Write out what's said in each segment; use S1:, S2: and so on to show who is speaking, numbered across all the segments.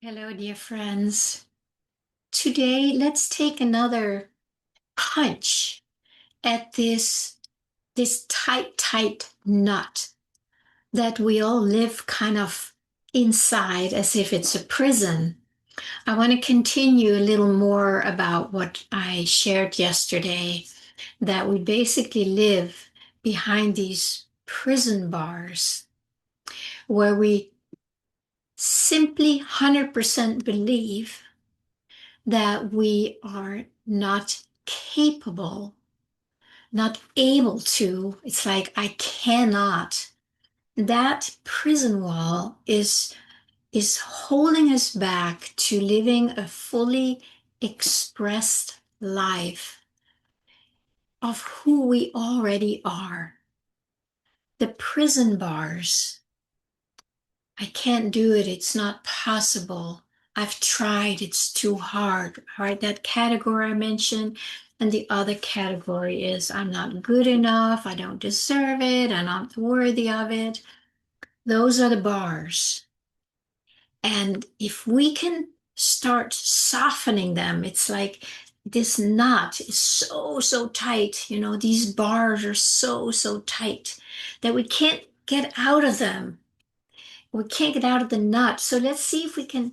S1: Hello, dear friends. Today, let's take another punch at this tight knot that we all live kind of inside as if it's a prison. I want to continue a little more about what I shared yesterday, that we basically live behind these prison bars where we simply 100% believe that we are not capable, not able to. It's like, I cannot. That prison wall is holding us back to living a fully expressed life of who we already are. The prison bars, I can't do it. It's not possible. I've tried. It's too hard, right? That category I mentioned. And the other category is I'm not good enough. I don't deserve it. I'm not worthy of it. Those are the bars. And if we can start softening them, it's like this knot is so tight. These bars are so tight that we can't get out of them. We can't get out of the knot. So let's see if we can,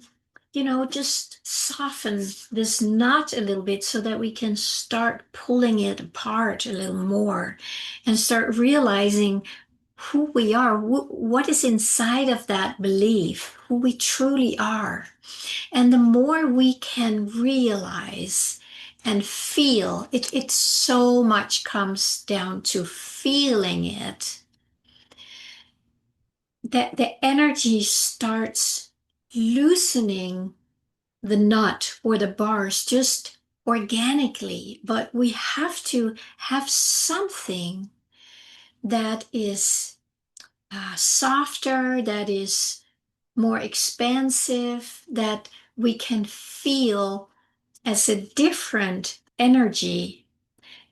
S1: just soften this knot a little bit so that we can start pulling it apart a little more and start realizing who we are, what is inside of that belief, who we truly are. And the more we can realize and feel, it so much comes down to feeling it, that the energy starts loosening the nut or the bars just organically. But we have to have something that is softer, that is more expansive, that we can feel as a different energy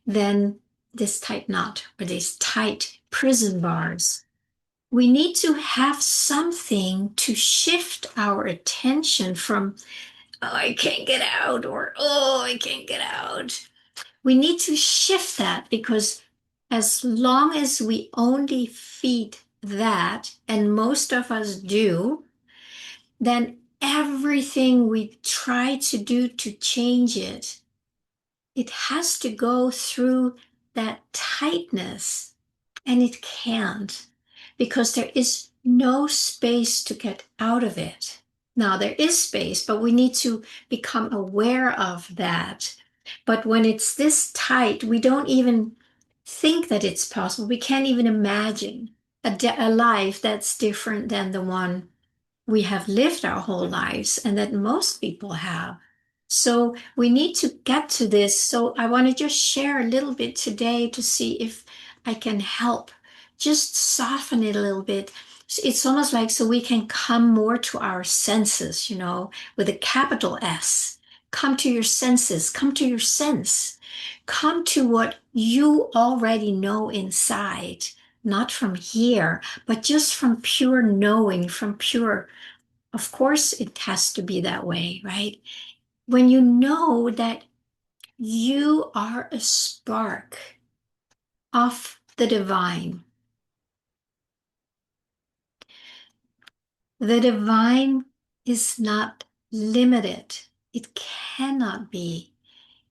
S1: than this tight knot or these tight prison bars. We need to have something to shift our attention from, oh, I can't get out, or oh, I can't get out. We need to shift that because as long as we only feed that, and most of us do, then everything we try to do to change it, it has to go through that tightness, and it can't because there is no space to get out of it. Now, there is space, but we need to become aware of that. But when it's this tight, we don't even think that it's possible. We can't even imagine a life that's different than the one we have lived our whole lives and that most people have. So we need to get to this. So I want to just share a little bit today to see if I can help just soften it a little bit. It's almost like so we can come more to our senses, with a capital S. Come to your senses, come to your sense, come to what you already know inside, not from here, but just from pure knowing, from pure, of course, it has to be that way, right? When you know that you are a spark of the divine, the divine is not limited. It cannot be.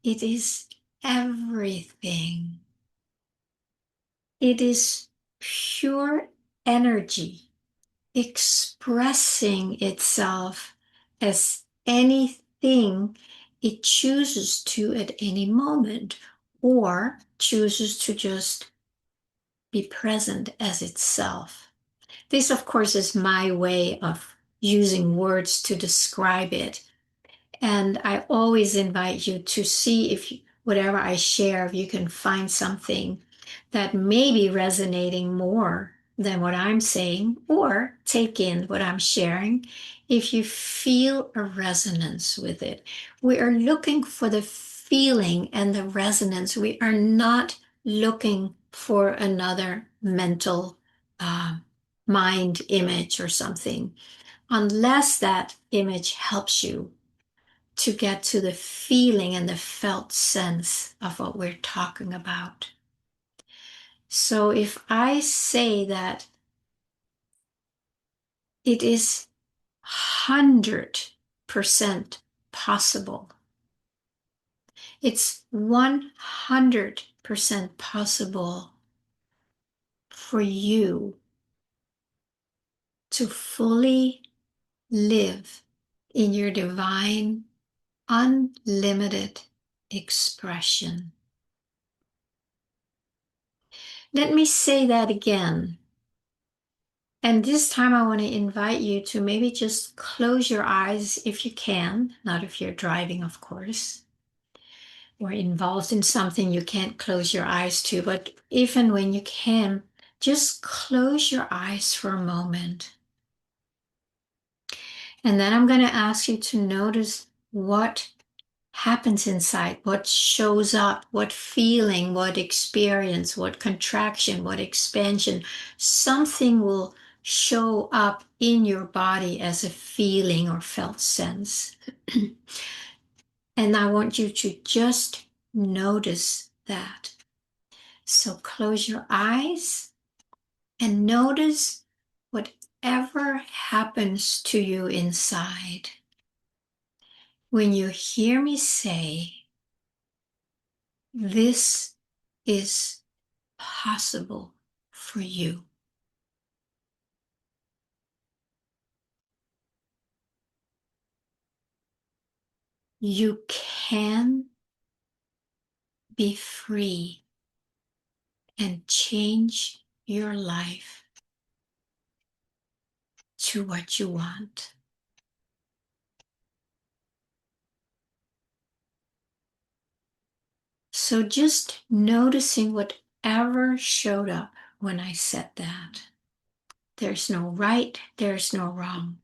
S1: It is everything. It is pure energy expressing itself as anything it chooses to at any moment, or chooses to just be present as itself. This, of course, is my way of using words to describe it. And I always invite you to see if whatever I share, if you can find something that may be resonating more than what I'm saying, or take in what I'm sharing if you feel a resonance with it. We are looking for the feeling and the resonance. We are not looking for another mental mind image or something. unless that image helps you to get to the feeling and the felt sense of what we're talking about. So if I say that it is 100% possible, it's 100% possible for you to fully live in your divine, unlimited expression. Let me say that again. And this time I want to invite you to maybe just close your eyes if you can, not if you're driving, of course, or involved in something you can't close your eyes to, but even when you can, just close your eyes for a moment. And then I'm going to ask you to notice what happens inside, what shows up, what feeling, what experience, what contraction, what expansion. Something will show up in your body as a feeling or felt sense. And I want you to just notice that. So close your eyes and notice whatever happens to you inside. When you hear me say, this is possible for you. You can be free and change your life to what you want. So just noticing whatever showed up when I said that. There's no right, there's no wrong.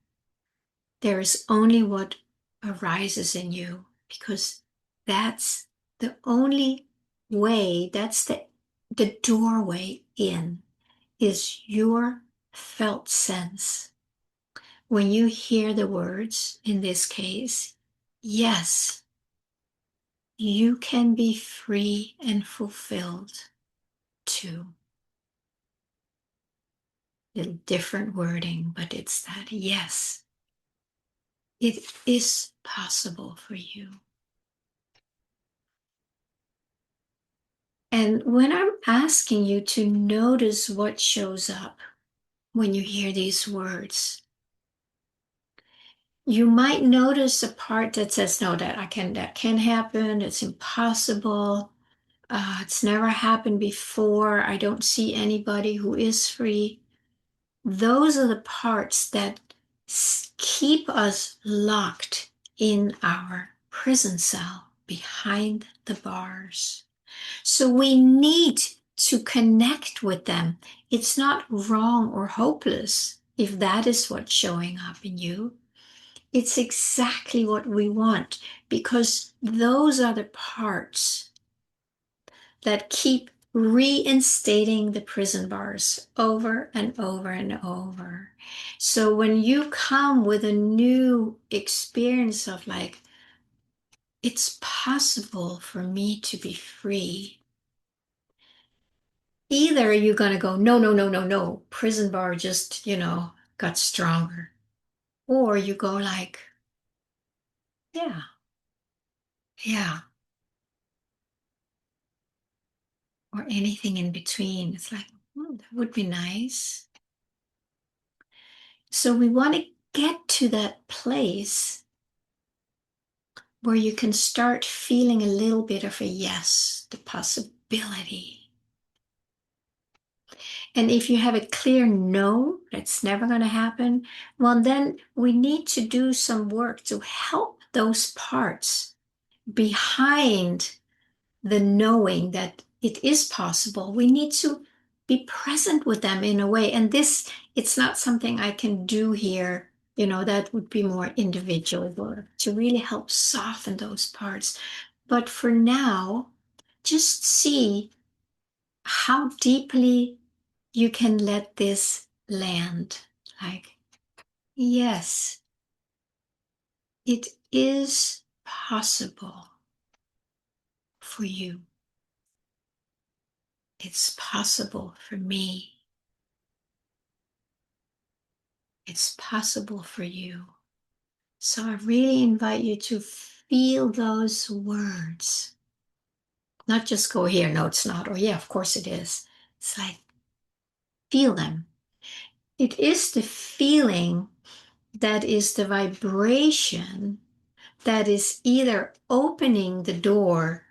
S1: There is only what arises in you, because that's the only way, that's the doorway in, is your felt sense. When you hear the words, in this case, yes, you can be free and fulfilled too. Little different wording, but it's that yes, it is possible for you. And when I'm asking you to notice what shows up when you hear these words, you might notice a part that says, no, that can't happen, it's impossible, it's never happened before, I don't see anybody who is free. Those are the parts that keep us locked in our prison cell behind the bars. So we need to connect with them. It's not wrong or hopeless if that is what's showing up in you. It's exactly what we want, because those are the parts that keep reinstating the prison bars over and over and over. So when you come with a new experience of like, it's possible for me to be free, either you're going to go, no, no, no, no, no, prison bar just, got stronger. Or you go like, yeah, yeah, or anything in between. It's like, that would be nice. So we want to get to that place where you can start feeling a little bit of a yes, the possibility. And if you have a clear no, that's never going to happen, well, then we need to do some work to help those parts behind the knowing that it is possible. We need to be present with them in a way. And this, it's not something I can do here. That would be more individual work to really help soften those parts. But for now, just see how deeply you can let this land. Like, Yes, it is possible for you. It's possible for me. It's possible for you. So I really invite you to feel those words. Not just go here, no, it's not, or yeah, of course it is. It's like, feel them. It is the feeling that is the vibration that is either opening the door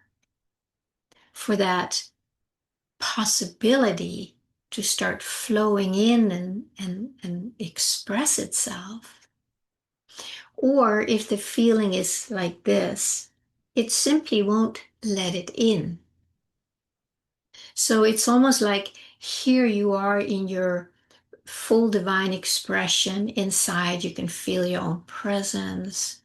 S1: for that possibility to start flowing in and express itself. Or if the feeling is like this, it simply won't let it in. So it's almost like here you are in your full divine expression inside. You can feel your own presence,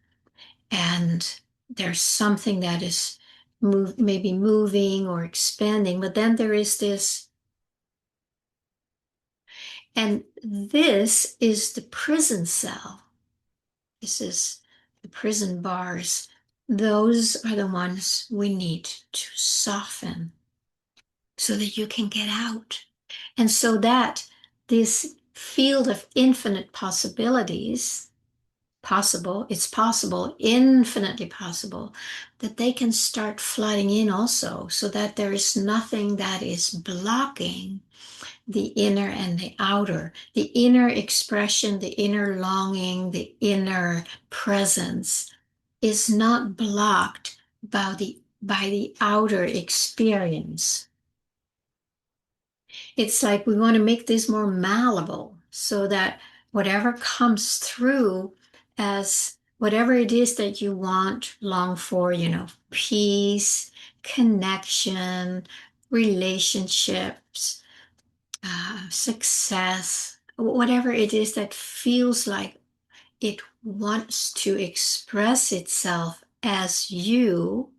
S1: and there's something that is maybe moving or expanding, but then there is this, and this is the prison cell. This is the prison bars. Those are the ones we need to soften so that you can get out. And so that this field of infinite possibilities, it's possible, infinitely possible, that they can start flooding in also, so that there is nothing that is blocking the inner and the outer, the inner expression, the inner longing, the inner presence is not blocked by the outer experience. It's like we want to make this more malleable so that whatever comes through as whatever it is that you want, long for, peace, connection, relationships, success, whatever it is that feels like it wants to express itself as you,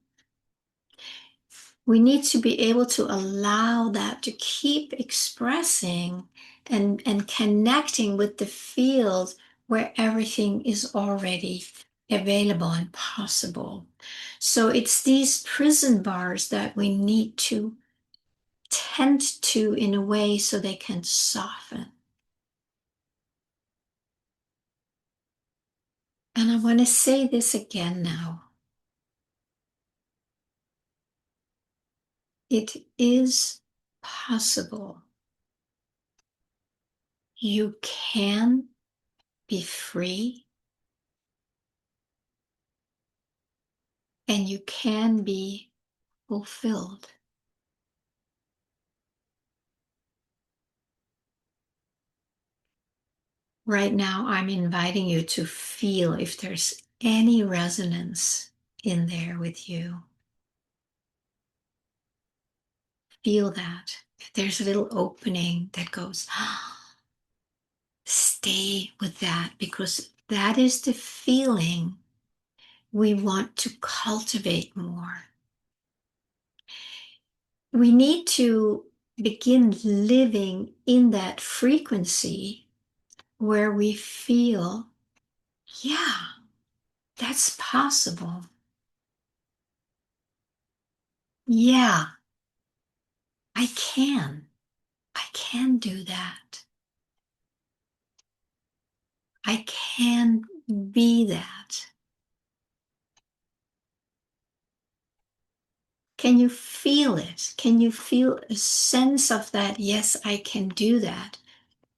S1: we need to be able to allow that to keep expressing and connecting with the field where everything is already available and possible. So it's these prison bars that we need to tend to in a way so they can soften. And I want to say this again now. It is possible. You can be free and you can be fulfilled. Right now, I'm inviting you to feel if there's any resonance in there with you. Feel that. If there's a little opening that goes, stay with that, because that is the feeling we want to cultivate more. We need to begin living in that frequency where we feel, yeah, that's possible. Yeah, I can. I can do that. I can be that. Can you feel it? Can you feel a sense of that? Yes, I can do that.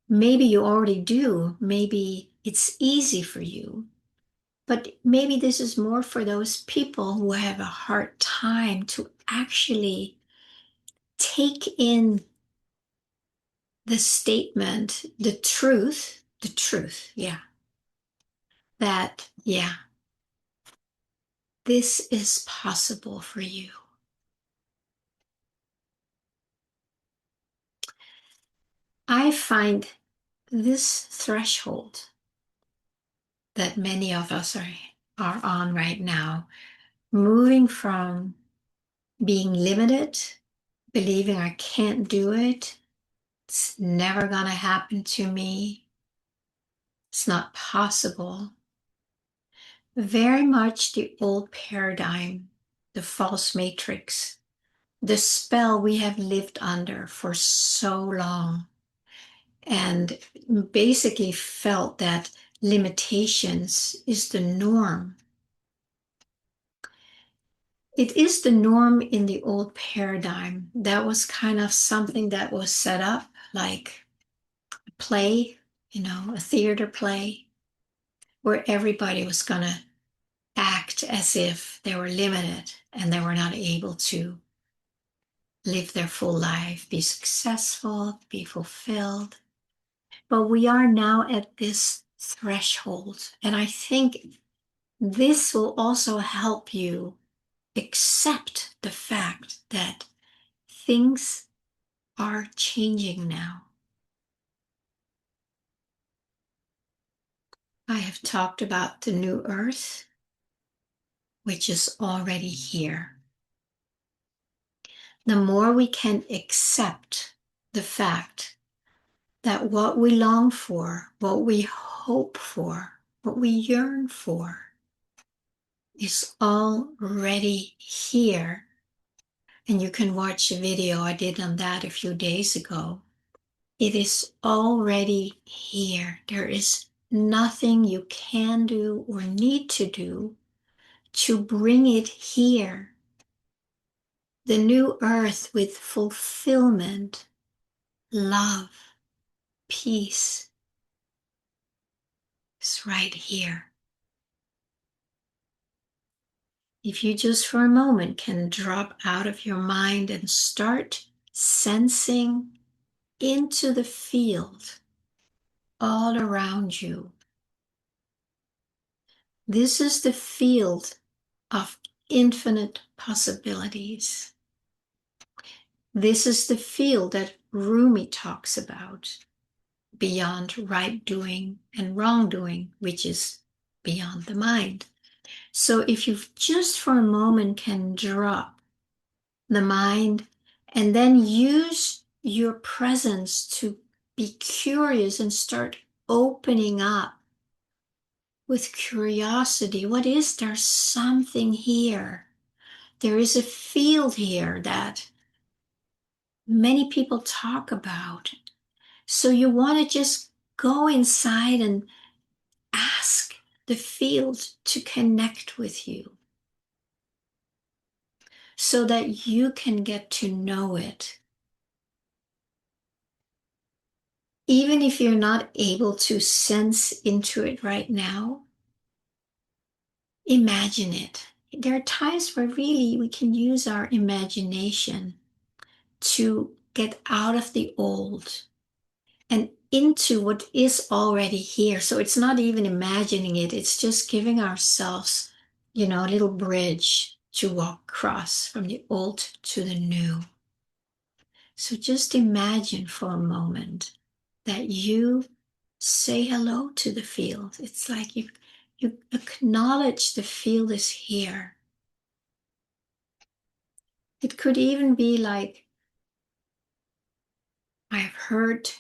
S1: Maybe you already do. Maybe it's easy for you. But maybe this is more for those people who have a hard time to actually take in the statement, the truth, yeah, that, yeah, this is possible for you. I find this threshold that many of us are on right now, moving from being limited, believing I can't do it, it's never gonna happen to me, It's not possible. Very much the old paradigm, the false matrix, the spell we have lived under for so long, and basically felt that limitations is the norm. It is the norm in the old paradigm. That was kind of something that was set up like a play, a theater play, where everybody was going to act as if they were limited and they were not able to live their full life, be successful, be fulfilled. But we are now at this threshold. And I think this will also help you accept the fact that things are changing now. I have talked about the new earth, which is already here. The more we can accept the fact that what we long for, what we hope for, what we yearn for is already here. And you can watch a video I did on that a few days ago. It is already here. There is nothing you can do or need to do to bring it here. The new earth with fulfillment, love, peace is right here. If you just for a moment can drop out of your mind and start sensing into the field all around you. This is the field of infinite possibilities. This is the field that Rumi talks about, beyond right doing and wrongdoing, which is beyond the mind. So if you just for a moment can drop the mind and then use your presence to be curious and start opening up with curiosity. What is there? Something here. There is a field here that many people talk about. So you want to just go inside and ask the field to connect with you so that you can get to know it. Even if you're not able to sense into it right now, imagine it. There are times where really we can use our imagination to get out of the old and into what is already here. So it's not even imagining it, it's just giving ourselves, a little bridge to walk across from the old to the new. So just imagine for a moment that you say hello to the field. It's like you acknowledge the field is here. It could even be like, I've heard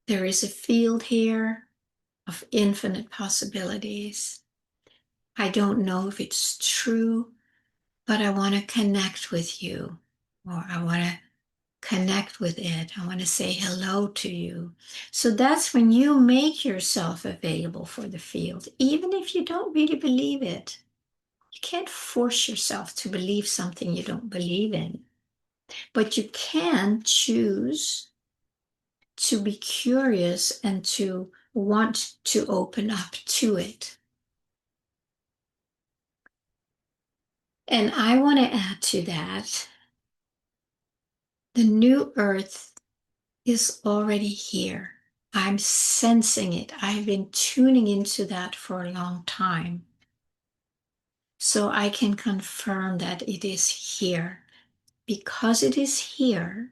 S1: there is a field here of infinite possibilities. I don't know if it's true, but I want to connect with you, or I want to connect with it. I want to say hello to you. So that's when you make yourself available for the field, even if you don't really believe it. You can't force yourself to believe something you don't believe in, but you can choose to be curious and to want to open up to it. And I want to add to that, the new earth is already here. I'm sensing it. I've been tuning into that for a long time. So I can confirm that it is here. Because it is here,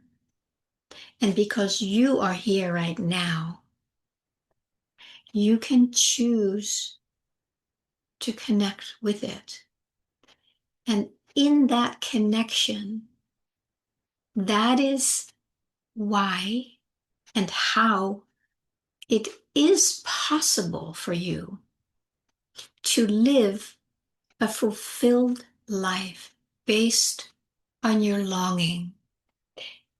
S1: and because you are here right now, you can choose to connect with it. And in that connection, that is why and how It is possible for you to live a fulfilled life based on your longing,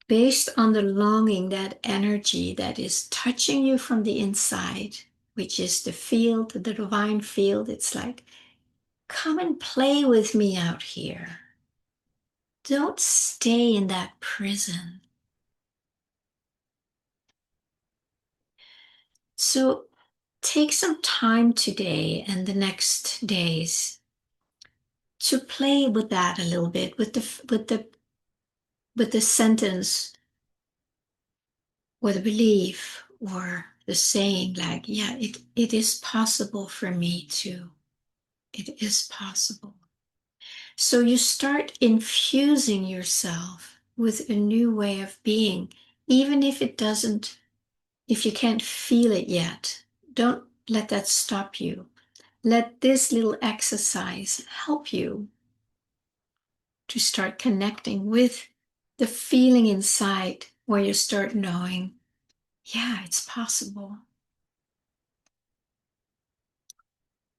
S1: based on the longing, that energy that is touching you from the inside, which is the field, the divine field. It's like, come and play with me out here. Don't stay in that prison. So take some time today and the next days to play with that a little bit, with the sentence or the belief or the saying, like, yeah, it is possible for me too. It is possible. So you start infusing yourself with a new way of being, even if you can't feel it yet. Don't let that stop you. Let this little exercise help you to start connecting with the feeling inside where you start knowing, yeah, it's possible.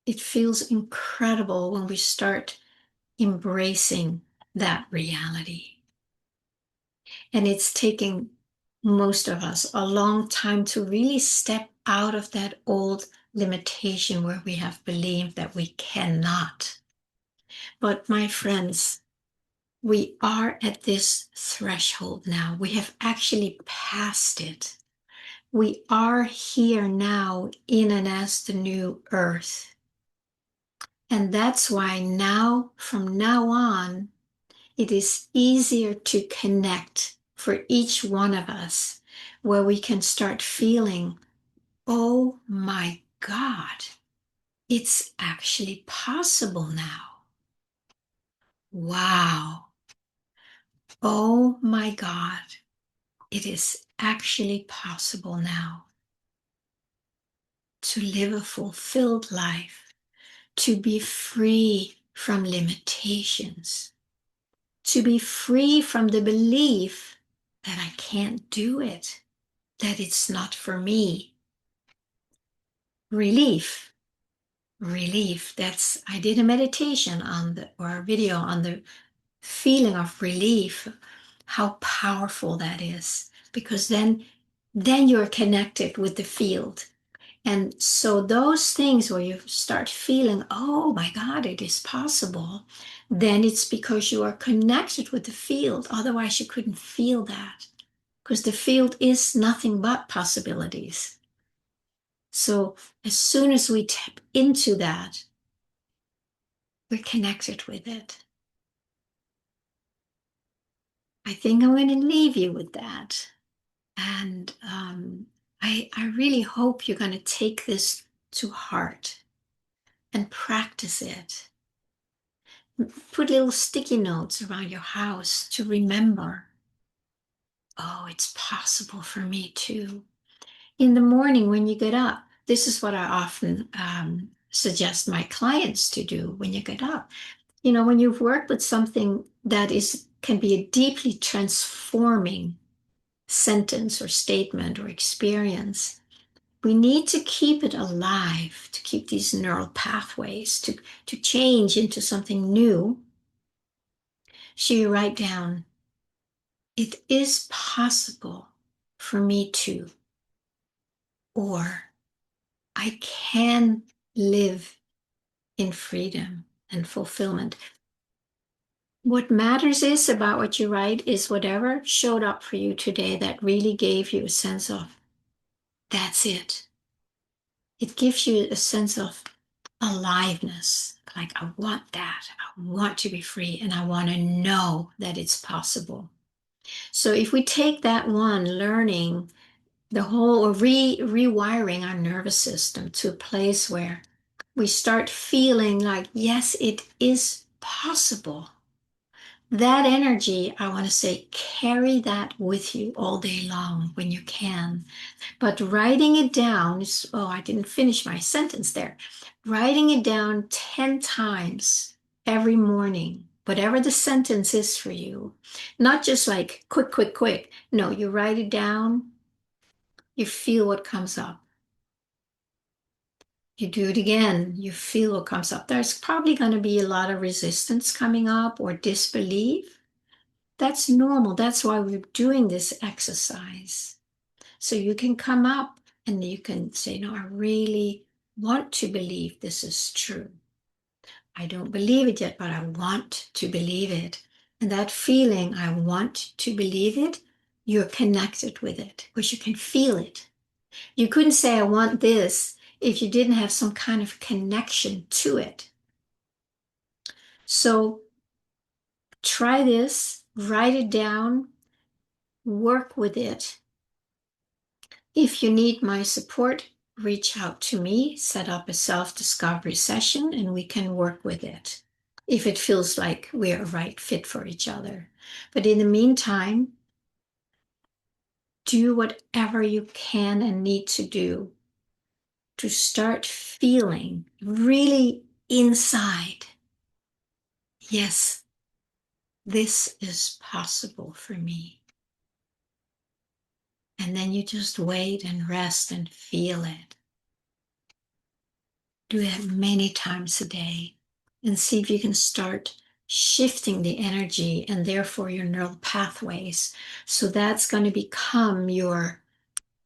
S1: It feels incredible when we start embracing that reality. And it's taking most of us a long time to really step out of that old limitation where we have believed that we cannot. But my friends, we are at this threshold now. We have actually passed it. We are here now in and as the new earth. And that's why now, from now on, it is easier to connect for each one of us, where we can start feeling, oh my God, it's actually possible now. Wow. Oh my God, it is actually possible now to live a fulfilled life, to be free from limitations, to be free from the belief that I can't do it, that it's not for me. Relief, relief. I did a meditation or a video on the feeling of relief, how powerful that is, because then you're connected with the field. And so those things where you start feeling, oh my God, it is possible, then it's because you are connected with the field. Otherwise, you couldn't feel that, because the field is nothing but possibilities. So as soon as we tap into that, we're connected with it. I think I'm going to leave you with that. And I really hope you're going to take this to heart and practice it. Put little sticky notes around your house to remember, oh, it's possible for me too. In the morning when you get up, this is what I often suggest my clients to do when you get up. You know, when you've worked with something that can be a deeply transforming sentence or statement or experience, we need to keep it alive, to keep these neural pathways to change into something new. So you write down, it is possible for me to, or I can live in freedom and fulfillment. What matters is about what you write is whatever showed up for you today that really gave you a sense of, that's it. It gives you a sense of aliveness. Like, I want that. I want to be free and I want to know that it's possible. So if we take that one learning, the whole rewiring our nervous system to a place where we start feeling like, yes, it is possible. That energy, I want to say, carry that with you all day long when you can. But writing it down is, oh, I didn't finish my sentence there. Writing it down 10 times every morning, whatever the sentence is for you, not just like quick, quick, quick. No, you write it down, you feel what comes up. You do it again, you feel what comes up. There's probably going to be a lot of resistance coming up or disbelief. That's normal. That's why we're doing this exercise. So you can come up and you can say, no, I really want to believe this is true. I don't believe it yet, but I want to believe it. And that feeling, I want to believe it, you're connected with it because you can feel it. You couldn't say, I want this if you didn't have some kind of connection to it. So try this, write it down, work with it. If you need my support, reach out to me, set up a self-discovery session, and we can work with it if it feels like we're a right fit for each other. But in the meantime, do whatever you can and need to do to start feeling really inside, yes, this is possible for me. And then you just wait and rest and feel it. Do that many times a day and see if you can start shifting the energy and therefore your neural pathways. So that's going to become your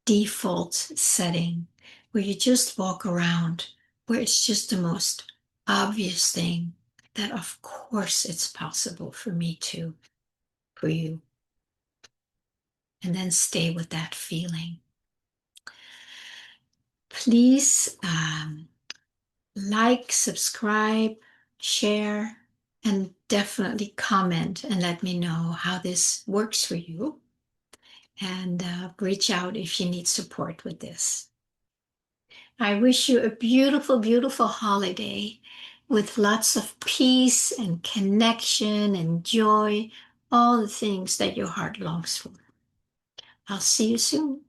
S1: default setting where you just walk around, where it's just the most obvious thing that, of course, it's possible for me too, for you. And then stay with that feeling. Please like, subscribe, share, and definitely comment and let me know how this works for you. And reach out if you need support with this. I wish you a beautiful, beautiful holiday with lots of peace and connection and joy, all the things that your heart longs for. I'll see you soon.